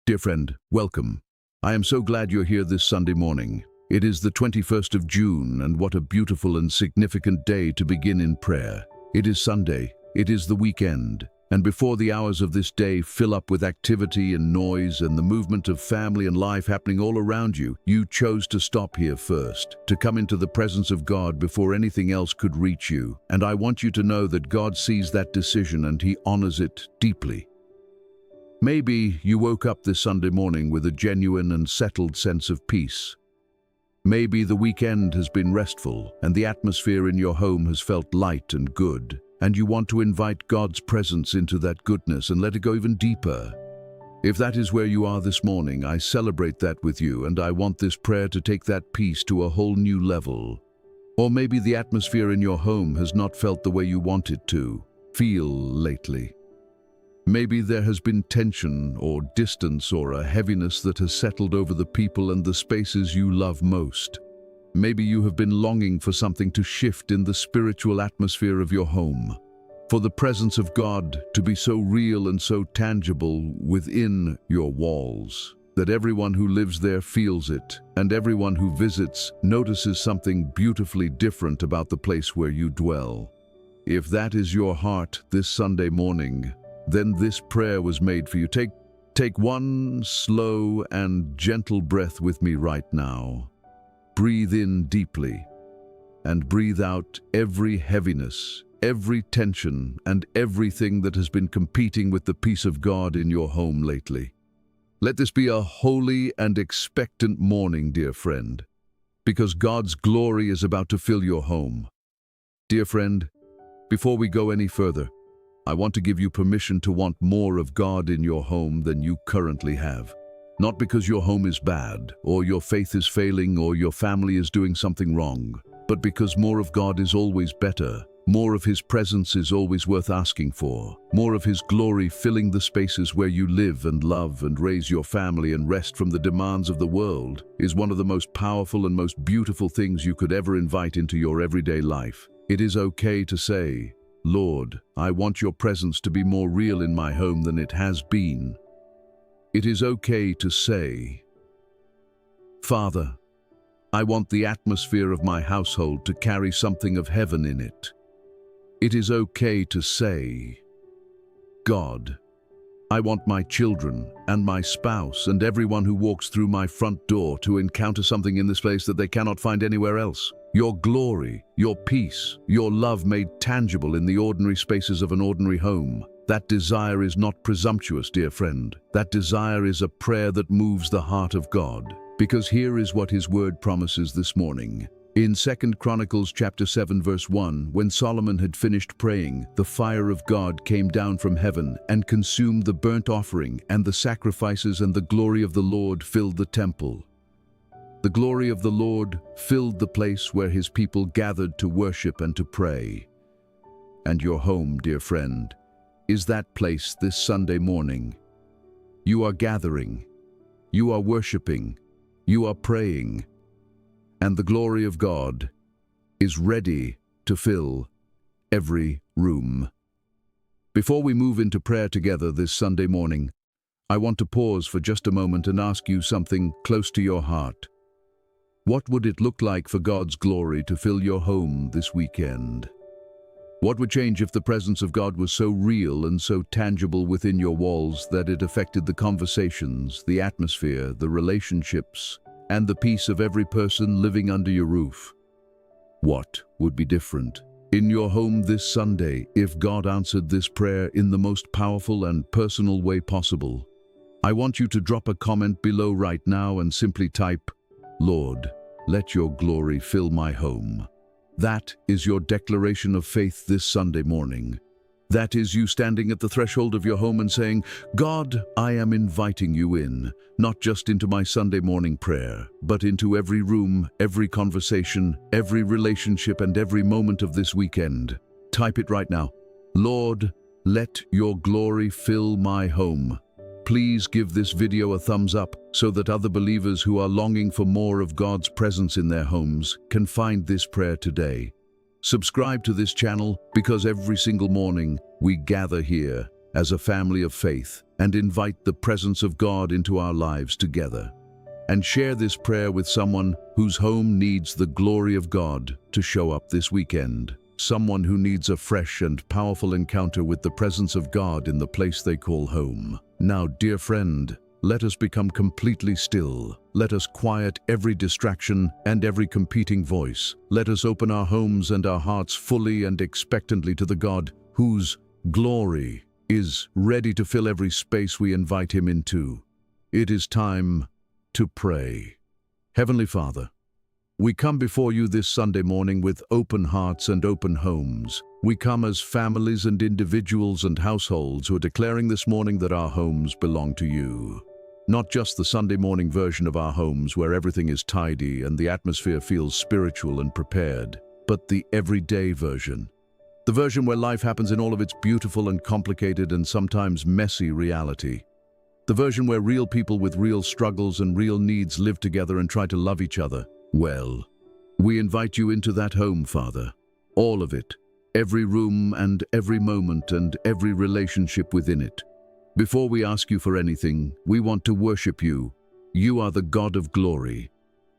Dear friend, welcome. I am so glad you're here this Sunday morning. It is the 21st of June, and what a beautiful and significant day to begin in prayer. It is Sunday, it is the weekend, and before the hours of this day fill up with activity and noise and the movement of family and life happening all around you, you chose to stop here first, to come into the presence of God before anything else could reach you. And I want you to know that God sees that decision and He honors it deeply. Maybe you woke up this Sunday morning with a genuine and settled sense of peace. Maybe the weekend has been restful and the atmosphere in your home has felt light and good, and you want to invite God's presence into that goodness and let it go even deeper. If that is where you are this morning, I celebrate that with you, and I want this prayer to take that peace to a whole new level. Or maybe the atmosphere in your home has not felt the way you want it to feel lately. Maybe there has been tension or distance or a heaviness that has settled over the people and the spaces you love most. Maybe you have been longing for something to shift in the spiritual atmosphere of your home, for the presence of God to be so real and so tangible within your walls, that everyone who lives there feels it, and everyone who visits notices something beautifully different about the place where you dwell. If that is your heart this Sunday morning, then this prayer was made for you. Take one slow and gentle breath with me right now. Breathe in deeply and breathe out every heaviness, every tension, and everything that has been competing with the peace of God in your home lately. Let this be a holy and expectant morning, dear friend, because God's glory is about to fill your home. Dear friend, before we go any further, I want to give you permission to want more of God in your home than you currently have. Not because your home is bad, or your faith is failing, or your family is doing something wrong, but because more of God is always better. More of His presence is always worth asking for. More of His glory filling the spaces where you live and love and raise your family and rest from the demands of the world is one of the most powerful and most beautiful things you could ever invite into your everyday life. It is okay to say, Lord, I want your presence to be more real in my home than it has been. It is okay to say, Father, I want the atmosphere of my household to carry something of heaven in it. It is okay to say, God, I want my children and my spouse and everyone who walks through my front door to encounter something in this place that they cannot find anywhere else. Your glory, your peace, your love made tangible in the ordinary spaces of an ordinary home. That desire is not presumptuous, dear friend. That desire is a prayer that moves the heart of God. Because here is what His word promises this morning. In 2 Chronicles chapter 7 verse 1, when Solomon had finished praying, the fire of God came down from heaven and consumed the burnt offering and the sacrifices, and the glory of the Lord filled the temple. The glory of the Lord filled the place where His people gathered to worship and to pray. And your home, dear friend, is that place this Sunday morning. You are gathering, you are worshiping, you are praying, and the glory of God is ready to fill every room. Before we move into prayer together this Sunday morning, I want to pause for just a moment and ask you something close to your heart. What would it look like for God's glory to fill your home this weekend? What would change if the presence of God was so real and so tangible within your walls that it affected the conversations, the atmosphere, the relationships, and the peace of every person living under your roof? What would be different in your home this Sunday if God answered this prayer in the most powerful and personal way possible? I want you to drop a comment below right now and simply type, Lord, let your glory fill my home. That is your declaration of faith this Sunday morning. That is you standing at the threshold of your home and saying, God, I am inviting you in, not just into my Sunday morning prayer, but into every room, every conversation, every relationship, and every moment of this weekend. Type it right now. Lord, let your glory fill my home. Please give this video a thumbs up so that other believers who are longing for more of God's presence in their homes can find this prayer today. Subscribe to this channel because every single morning we gather here as a family of faith and invite the presence of God into our lives together. And share this prayer with someone whose home needs the glory of God to show up this weekend. Someone who needs a fresh and powerful encounter with the presence of God in the place they call home. Now, dear friend, let us become completely still. Let us quiet every distraction and every competing voice. Let us open our homes and our hearts fully and expectantly to the God whose glory is ready to fill every space we invite Him into. It is time to pray. Heavenly Father, we come before you this Sunday morning with open hearts and open homes. We come as families and individuals and households who are declaring this morning that our homes belong to you. Not just the Sunday morning version of our homes where everything is tidy and the atmosphere feels spiritual and prepared, but the everyday version. The version where life happens in all of its beautiful and complicated and sometimes messy reality. The version where real people with real struggles and real needs live together and try to love each other. Well, we invite you into that home, Father. All of it. Every room and every moment and every relationship within it. Before we ask you for anything, we want to worship you. You are the God of glory.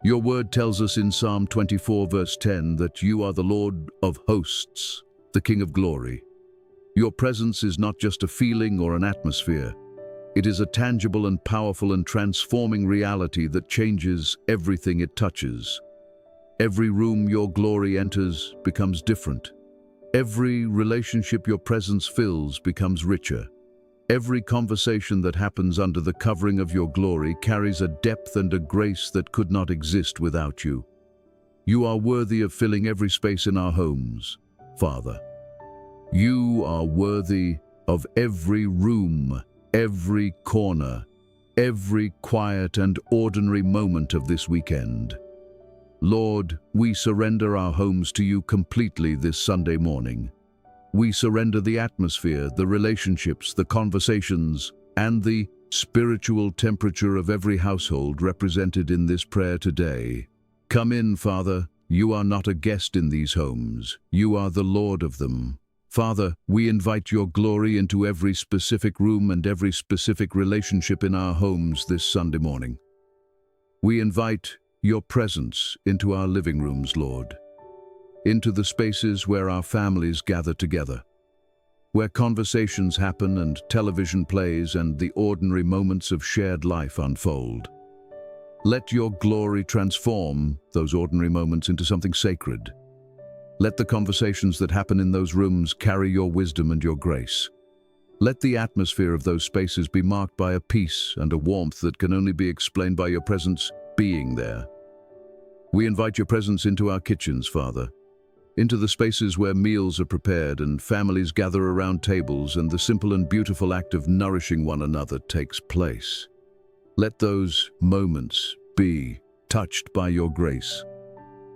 Your word tells us in Psalm 24 verse 10 that you are the Lord of hosts, the King of glory. Your presence is not just a feeling or an atmosphere. It is a tangible and powerful and transforming reality that changes everything it touches. Every room your glory enters becomes different. Every relationship your presence fills becomes richer. Every conversation that happens under the covering of your glory carries a depth and a grace that could not exist without you. You are worthy of filling every space in our homes, Father. You are worthy of every room, every corner, every quiet and ordinary moment of this weekend. Lord, we surrender our homes to you completely this Sunday morning. We surrender the atmosphere, the relationships, the conversations, and the spiritual temperature of every household represented in this prayer today. Come in, Father. You are not a guest in these homes. You are the Lord of them. Father, we invite your glory into every specific room and every specific relationship in our homes this Sunday morning. We invite your presence into our living rooms, Lord, into the spaces where our families gather together, where conversations happen and television plays and the ordinary moments of shared life unfold. Let your glory transform those ordinary moments into something sacred. Let the conversations that happen in those rooms carry your wisdom and your grace. Let the atmosphere of those spaces be marked by a peace and a warmth that can only be explained by your presence being there. We invite your presence into our kitchens, Father, into the spaces where meals are prepared and families gather around tables and the simple and beautiful act of nourishing one another takes place. Let those moments be touched by your grace.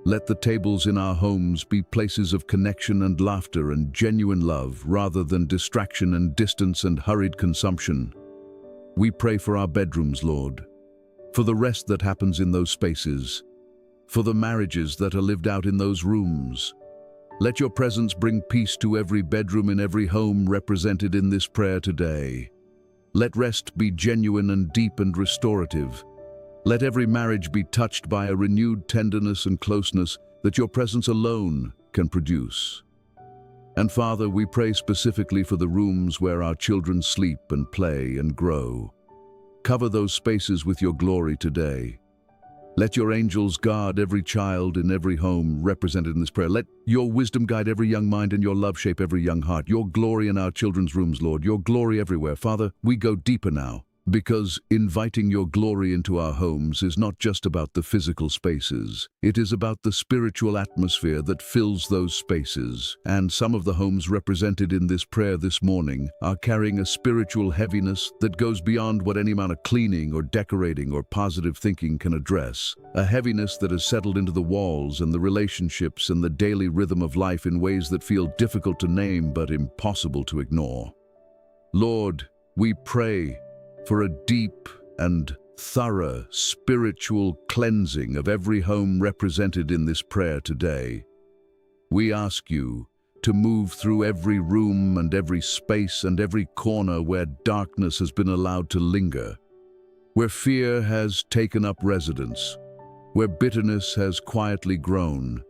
Let the tables in our homes be places of connection and laughter and genuine love rather than distraction and distance and hurried consumption. We pray for our bedrooms, Lord, for the rest that happens in those spaces, for the marriages that are lived out in those rooms. Let your presence bring peace to every bedroom in every home represented in this prayer today. Let rest be genuine and deep and restorative. Let every marriage be touched by a renewed tenderness and closeness that your presence alone can produce. And Father, we pray specifically for the rooms where our children sleep and play and grow. Cover those spaces with your glory today. Let your angels guard every child in every home represented in this prayer. Let your wisdom guide every young mind and your love shape every young heart. Your glory in our children's rooms, Lord. Your glory everywhere. Father, we go deeper now, because inviting your glory into our homes is not just about the physical spaces. It is about the spiritual atmosphere that fills those spaces. And some of the homes represented in this prayer this morning are carrying a spiritual heaviness that goes beyond what any amount of cleaning or decorating or positive thinking can address. A heaviness that has settled into the walls and the relationships and the daily rhythm of life in ways that feel difficult to name but impossible to ignore. Lord, we pray for a deep and thorough spiritual cleansing of every home represented in this prayer today. We ask you to move through every room and every space and every corner where darkness has been allowed to linger, where fear has taken up residence, where bitterness has quietly grown,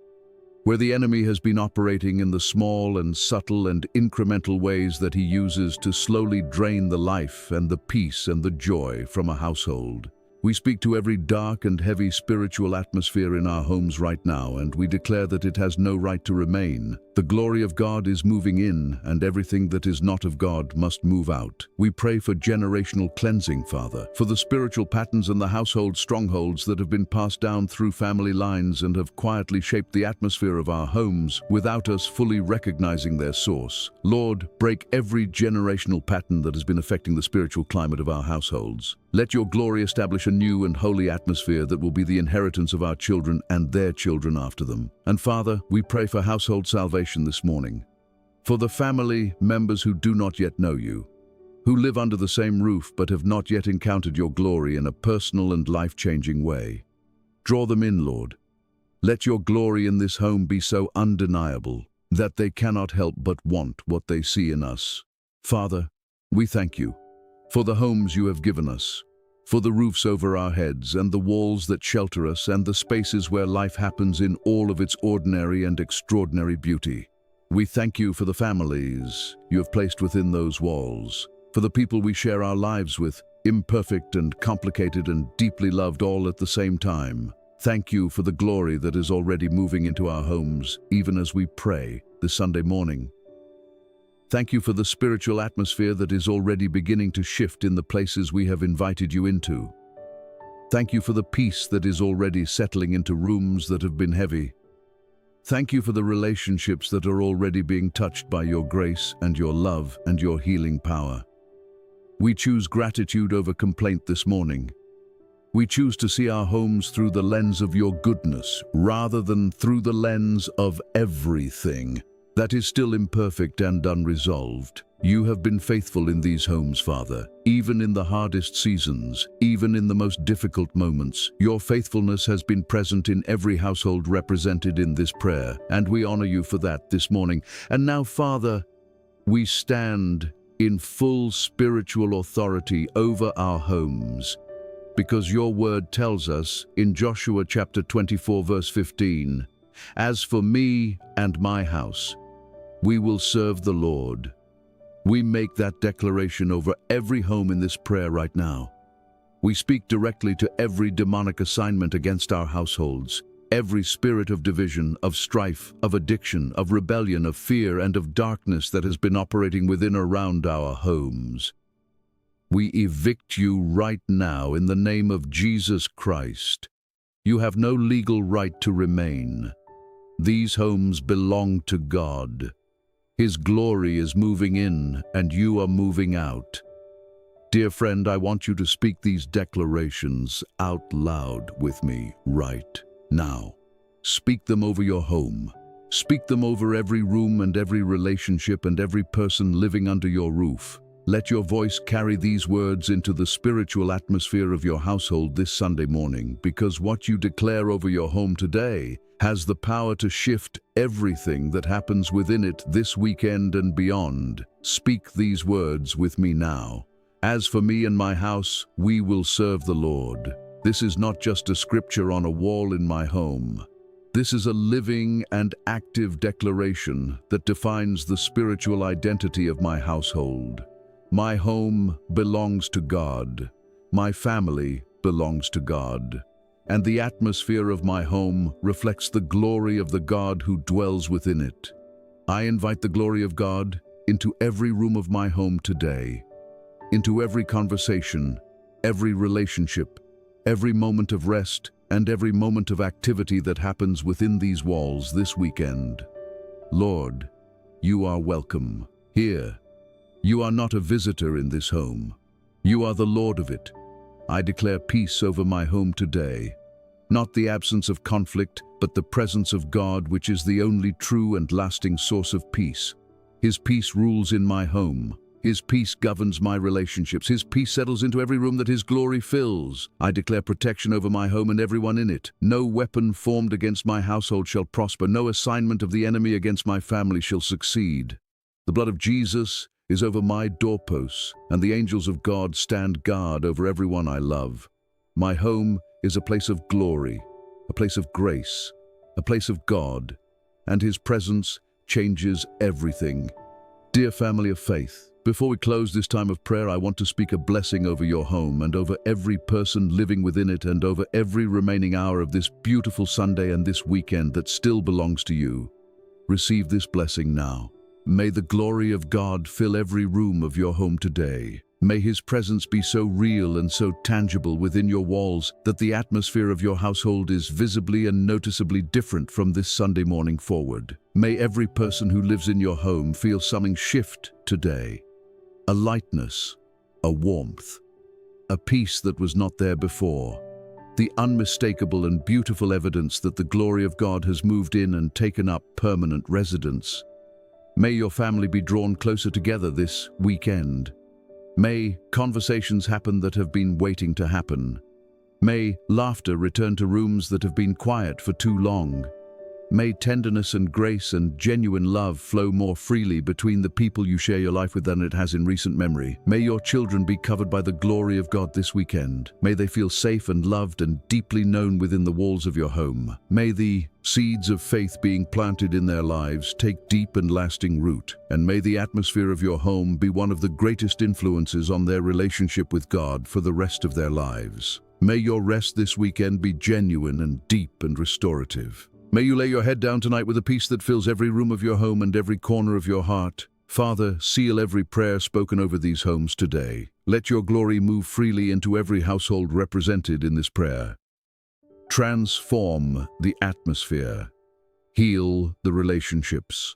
where the enemy has been operating in the small and subtle and incremental ways that he uses to slowly drain the life and the peace and the joy from a household. We speak to every dark and heavy spiritual atmosphere in our homes right now, and we declare that it has no right to remain. The glory of God is moving in, and everything that is not of God must move out. We pray for generational cleansing, Father, for the spiritual patterns and the household strongholds that have been passed down through family lines and have quietly shaped the atmosphere of our homes without us fully recognizing their source. Lord, break every generational pattern that has been affecting the spiritual climate of our households. Let your glory establish a new and holy atmosphere that will be the inheritance of our children and their children after them. And Father, we pray for household salvation this morning, for the family members who do not yet know you, who live under the same roof but have not yet encountered your glory in a personal and life-changing way. Draw them in, Lord. Let your glory in this home be so undeniable that they cannot help but want what they see in us. Father, we thank you for the homes you have given us, for the roofs over our heads and the walls that shelter us and the spaces where life happens in all of its ordinary and extraordinary beauty. We thank you for the families you have placed within those walls, for the people we share our lives with, imperfect and complicated and deeply loved all at the same time. Thank you for the glory that is already moving into our homes, even as we pray this Sunday morning. Thank you for the spiritual atmosphere that is already beginning to shift in the places we have invited you into. Thank you for the peace that is already settling into rooms that have been heavy. Thank you for the relationships that are already being touched by your grace and your love and your healing power. We choose gratitude over complaint this morning. We choose to see our homes through the lens of your goodness rather than through the lens of everything that is still imperfect and unresolved. You have been faithful in these homes, Father, even in the hardest seasons, even in the most difficult moments. Your faithfulness has been present in every household represented in this prayer, and we honor you for that this morning. And now, Father, we stand in full spiritual authority over our homes, because your word tells us in Joshua chapter 24, verse 15, "As for me and my house, we will serve the Lord." We make that declaration over every home in this prayer right now. We speak directly to every demonic assignment against our households, every spirit of division, of strife, of addiction, of rebellion, of fear, and of darkness that has been operating within or around our homes. We evict you right now in the name of Jesus Christ. You have no legal right to remain. These homes belong to God. His glory is moving in, and you are moving out. Dear friend, I want you to speak these declarations out loud with me right now. Speak them over your home. Speak them over every room and every relationship and every person living under your roof. Let your voice carry these words into the spiritual atmosphere of your household this Sunday morning, because what you declare over your home today has the power to shift everything that happens within it this weekend and beyond. Speak these words with me now. As for me and my house, we will serve the Lord. This is not just a scripture on a wall in my home. This is a living and active declaration that defines the spiritual identity of my household. My home belongs to God. My family belongs to God. And the atmosphere of my home reflects the glory of the God who dwells within it. I invite the glory of God into every room of my home today, into every conversation, every relationship, every moment of rest, and every moment of activity that happens within these walls this weekend. Lord, you are welcome here. You are not a visitor in this home. You are the Lord of it. I declare peace over my home today. Not the absence of conflict, but the presence of God, which is the only true and lasting source of peace. His peace rules in my home. His peace governs my relationships. His peace settles into every room that His glory fills. I declare protection over my home and everyone in it. No weapon formed against my household shall prosper. No assignment of the enemy against my family shall succeed. The blood of Jesus is over my doorposts, and the angels of God stand guard over everyone I love. My home is a place of glory, a place of grace, a place of God, and His presence changes everything. Dear family of faith, before we close this time of prayer, I want to speak a blessing over your home and over every person living within it and over every remaining hour of this beautiful Sunday and this weekend that still belongs to you. Receive this blessing now. May the glory of God fill every room of your home today. May His presence be so real and so tangible within your walls that the atmosphere of your household is visibly and noticeably different from this Sunday morning forward. May every person who lives in your home feel something shift today. A lightness, a warmth, a peace that was not there before. The unmistakable and beautiful evidence that the glory of God has moved in and taken up permanent residence. May your family be drawn closer together this weekend. May conversations happen that have been waiting to happen. May laughter return to rooms that have been quiet for too long. May tenderness and grace and genuine love flow more freely between the people you share your life with than it has in recent memory. May your children be covered by the glory of God this weekend. May they feel safe and loved and deeply known within the walls of your home. May the seeds of faith being planted in their lives take deep and lasting root. And may the atmosphere of your home be one of the greatest influences on their relationship with God for the rest of their lives. May your rest this weekend be genuine and deep and restorative. May you lay your head down tonight with a peace that fills every room of your home and every corner of your heart. Father, seal every prayer spoken over these homes today. Let your glory move freely into every household represented in this prayer. Transform the atmosphere. Heal the relationships.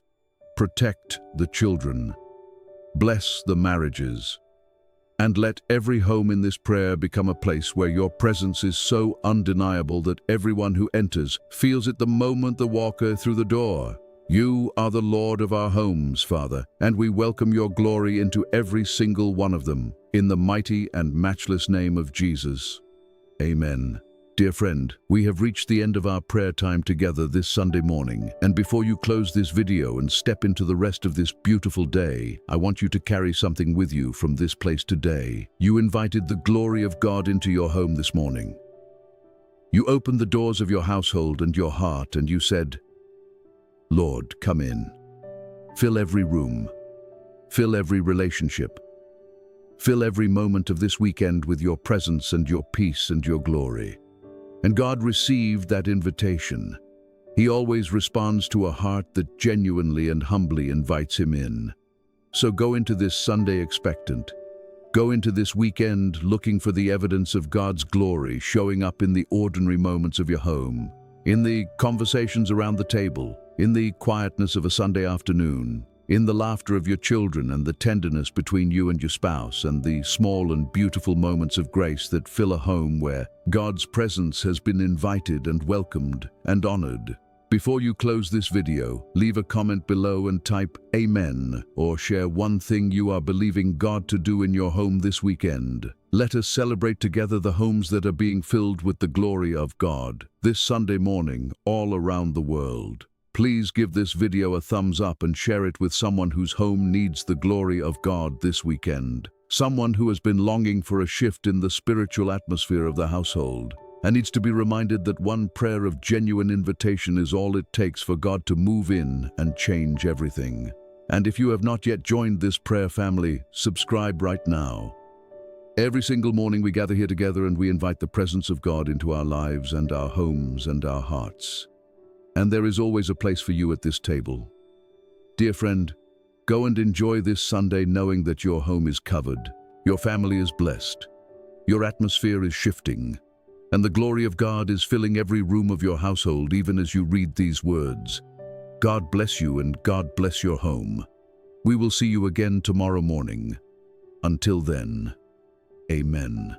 Protect the children. Bless the marriages. And let every home in this prayer become a place where your presence is so undeniable that everyone who enters feels it the moment they walk through the door. You are the Lord of our homes, Father, and we welcome your glory into every single one of them. In the mighty and matchless name of Jesus. Amen. Dear friend, we have reached the end of our prayer time together this Sunday morning, and before you close this video and step into the rest of this beautiful day, I want you to carry something with you from this place today. You invited the glory of God into your home this morning. You opened the doors of your household and your heart and you said, Lord, come in. Fill every room. Fill every relationship. Fill every moment of this weekend with your presence and your peace and your glory. And God received that invitation. He always responds to a heart that genuinely and humbly invites Him in. So go into this Sunday expectant. Go into this weekend looking for the evidence of God's glory showing up in the ordinary moments of your home, in the conversations around the table, in the quietness of a Sunday afternoon, in the laughter of your children and the tenderness between you and your spouse, and the small and beautiful moments of grace that fill a home where God's presence has been invited and welcomed and honored. Before you close this video, leave a comment below and type Amen, or share one thing you are believing God to do in your home this weekend. Let us celebrate together the homes that are being filled with the glory of God this Sunday morning all around the world. Please give this video a thumbs up and share it with someone whose home needs the glory of God this weekend. Someone who has been longing for a shift in the spiritual atmosphere of the household and needs to be reminded that one prayer of genuine invitation is all it takes for God to move in and change everything. And if you have not yet joined this prayer family, subscribe right now. Every single morning we gather here together and we invite the presence of God into our lives and our homes and our hearts. And there is always a place for you at this table. Dear friend, go and enjoy this Sunday knowing that your home is covered, your family is blessed, your atmosphere is shifting, and the glory of God is filling every room of your household even as you read these words. God bless you and God bless your home. We will see you again tomorrow morning. Until then, Amen.